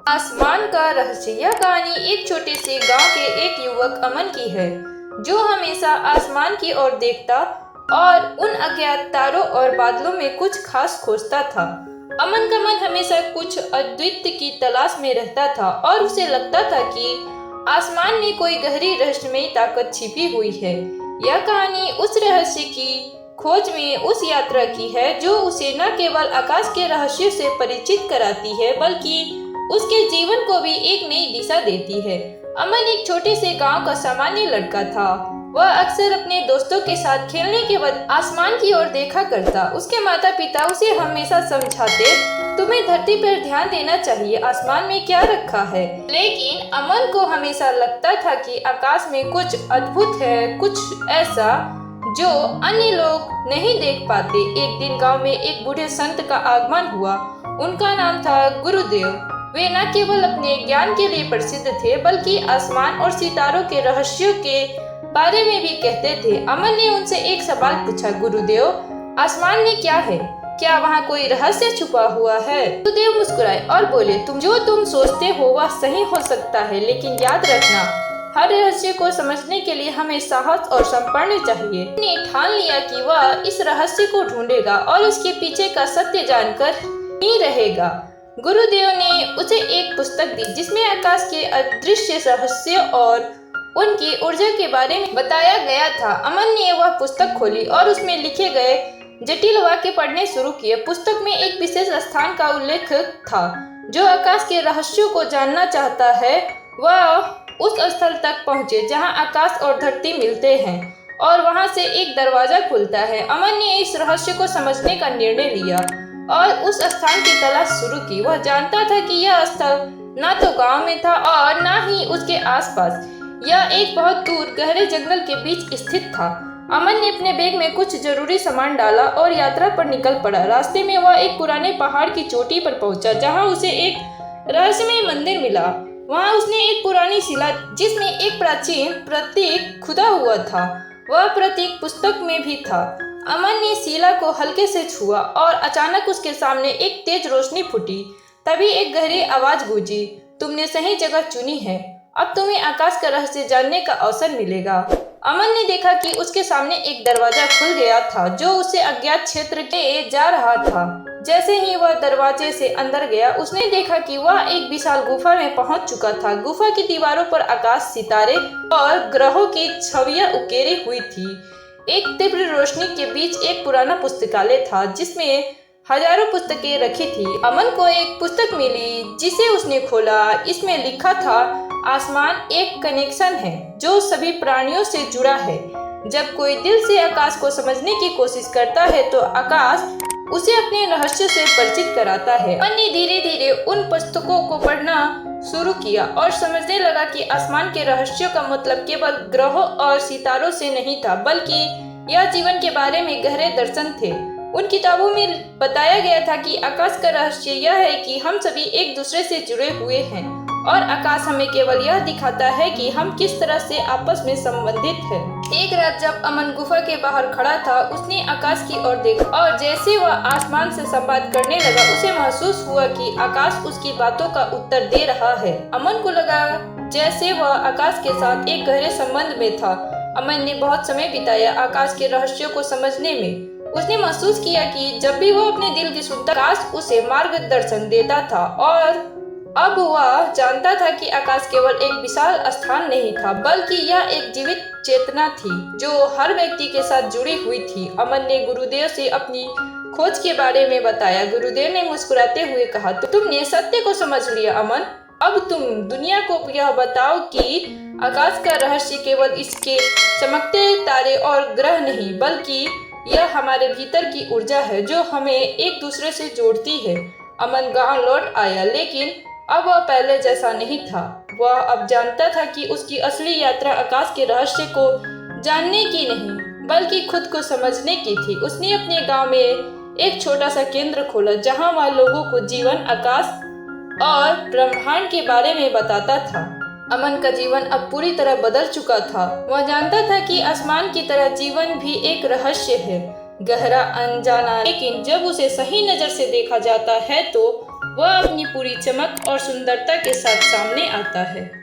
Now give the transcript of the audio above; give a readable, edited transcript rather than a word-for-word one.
आसमान का रहस्य। यह कहानी एक छोटे से गांव के एक युवक अमन की है, जो हमेशा आसमान की ओर देखता और उन अज्ञात तारों और बादलों में कुछ खास खोजता था। अमन का मन हमेशा कुछ अद्वितीय की तलाश में रहता था और उसे लगता था कि आसमान में कोई गहरी रहस्यमयी ताकत छिपी हुई है। यह कहानी उस रहस्य की खोज में उस यात्रा की है, जो उसे न केवल आकाश के रहस्यों से परिचित कराती है, बल्कि उसके जीवन को भी एक नई दिशा देती है। अमन एक छोटे से गांव का सामान्य लड़का था। वह अक्सर अपने दोस्तों के साथ खेलने के बाद आसमान की ओर देखा करता। उसके माता पिता उसे हमेशा समझाते, तुम्हें धरती पर ध्यान देना चाहिए, आसमान में क्या रखा है। लेकिन अमन को हमेशा लगता था कि आकाश में कुछ अद्भुत है, कुछ ऐसा जो अन्य लोग नहीं देख पाते। एक दिन गांव में एक बूढ़े संत का आगमन हुआ। उनका नाम था गुरुदेव। वे न केवल अपने ज्ञान के लिए प्रसिद्ध थे, बल्कि आसमान और सितारों के रहस्यों के बारे में भी कहते थे। अमन ने उनसे एक सवाल पूछा, गुरुदेव, आसमान में क्या है? क्या वहाँ कोई रहस्य छुपा हुआ है? गुरुदेव मुस्कुराए और बोले, तुम सोचते हो वह सही हो सकता है, लेकिन याद रखना, हर रहस्य को समझने के लिए हमें साहस और समर्पण चाहिए। उसने ठान लिया कि वह इस रहस्य को ढूंढेगा और उसके पीछे का सत्य जानकर ही रहेगा। गुरुदेव ने उसे एक पुस्तक दी, जिसमें आकाश के अदृश्य रहस्य और उनकी ऊर्जा के बारे में बताया गया था। अमन ने वह पुस्तक खोली और उसमें लिखे गए जटिल वाक्य पढ़ने शुरू किए। पुस्तक में एक विशेष स्थान का उल्लेख था। जो आकाश के रहस्यों को जानना चाहता है, वह उस स्थल तक पहुँचे जहाँ आकाश और धरती मिलते हैं और वहाँ से एक दरवाजा खुलता है। अमन ने इस रहस्य को समझने का निर्णय लिया और उस स्थान की तलाश शुरू की। वह जानता था कि यह स्थल न तो गांव में था और न ही उसके आसपास। यह एक बहुत दूर गहरे जंगल के बीच स्थित था। अमन ने अपने बैग में कुछ जरूरी सामान डाला और यात्रा पर निकल पड़ा। रास्ते में वह एक पुराने पहाड़ की चोटी पर पहुंचा, जहां उसे एक रहस्यमय मंदिर मिला। वहां उसने एक पुरानी शिला, जिसमें एक प्राचीन प्रतीक खुदा हुआ था, वह प्रतीक पुस्तक में भी था। अमन ने शिला को हल्के से छुआ और अचानक उसके सामने एक तेज रोशनी फूटी। तभी एक गहरी आवाज गूंजी, तुमने सही जगह चुनी है, अब तुम्हें आकाश का रहस्य जानने का अवसर मिलेगा। अमन ने देखा कि उसके सामने एक दरवाजा खुल गया था, जो उसे अज्ञात क्षेत्र के जा रहा था। जैसे ही वह दरवाजे से अंदर गया, उसने देखा कि वह एक विशाल गुफा में पहुंच चुका था। गुफा की दीवारों पर आकाश, सितारे और ग्रहों की छवियां उकेरी हुई थी। एक तीव्र रोशनी के बीच एक पुराना पुस्तकालय था, जिसमें हजारों पुस्तकें रखी थी। अमन को एक पुस्तक मिली, जिसे उसने खोला। इसमें लिखा था, आसमान एक कनेक्शन है जो सभी प्राणियों से जुड़ा है। जब कोई दिल से आकाश को समझने की कोशिश करता है, तो आकाश उसे अपने रहस्य से परिचित कराता है। अमन ने धीरे धीरे उन पुस्तकों को पढ़ना शुरू किया और समझने लगा कि आसमान के रहस्यों का मतलब केवल ग्रहों और सितारों से नहीं था, बल्कि यह जीवन के बारे में गहरे दर्शन थे। उन किताबों में बताया गया था कि आकाश का रहस्य यह है कि हम सभी एक दूसरे से जुड़े हुए हैं और आकाश हमें केवल यह दिखाता है कि हम किस तरह से आपस में संबंधित हैं। एक रात जब अमन गुफा के बाहर खड़ा था, उसने आकाश की ओर देखा और जैसे वह आसमान से संवाद करने लगा, उसे महसूस हुआ कि आकाश उसकी बातों का उत्तर दे रहा है। अमन को लगा जैसे वह आकाश के साथ एक गहरे संबंध में था। अमन ने बहुत समय बिताया आकाश के रहस्यों को समझने में। उसने महसूस किया कि जब भी वह अपने दिल की सुनता, आकाश उसे मार्गदर्शन देता था और अब वह जानता था कि आकाश केवल एक विशाल स्थान नहीं था, बल्कि यह एक जीवित चेतना थी जो हर व्यक्ति के साथ जुड़ी हुई थी। अमन ने गुरुदेव से अपनी खोज के बारे में बताया। गुरुदेव ने मुस्कुराते हुए कहा, तुमने सत्य को समझ लिया अमन। अब तुम दुनिया को यह बताओ कि आकाश का रहस्य केवल इसके चमकते तारे और ग्रह नहीं, बल्कि यह हमारे भीतर की ऊर्जा है जो हमें एक दूसरे से जोड़ती है। अमन गांव लौट आया, लेकिन अब वह पहले जैसा नहीं था। वह अब जानता था कि उसकी असली यात्रा आकाश के रहस्य को जानने की नहीं, बल्कि खुद को समझने की थी। उसने अपने गांव में एक छोटा सा केंद्र खोला, जहां वह लोगों को जीवन, आकाश और ब्रह्मांड के बारे में बताता था। अमन का जीवन अब पूरी तरह बदल चुका था। वह जानता था कि आसमान की तरह जीवन भी एक रहस्य है, गहरा, अनजाना, लेकिन जब उसे सही नजर से देखा जाता है तो वह अपनी पूरी चमक और सुंदरता के साथ सामने आता है।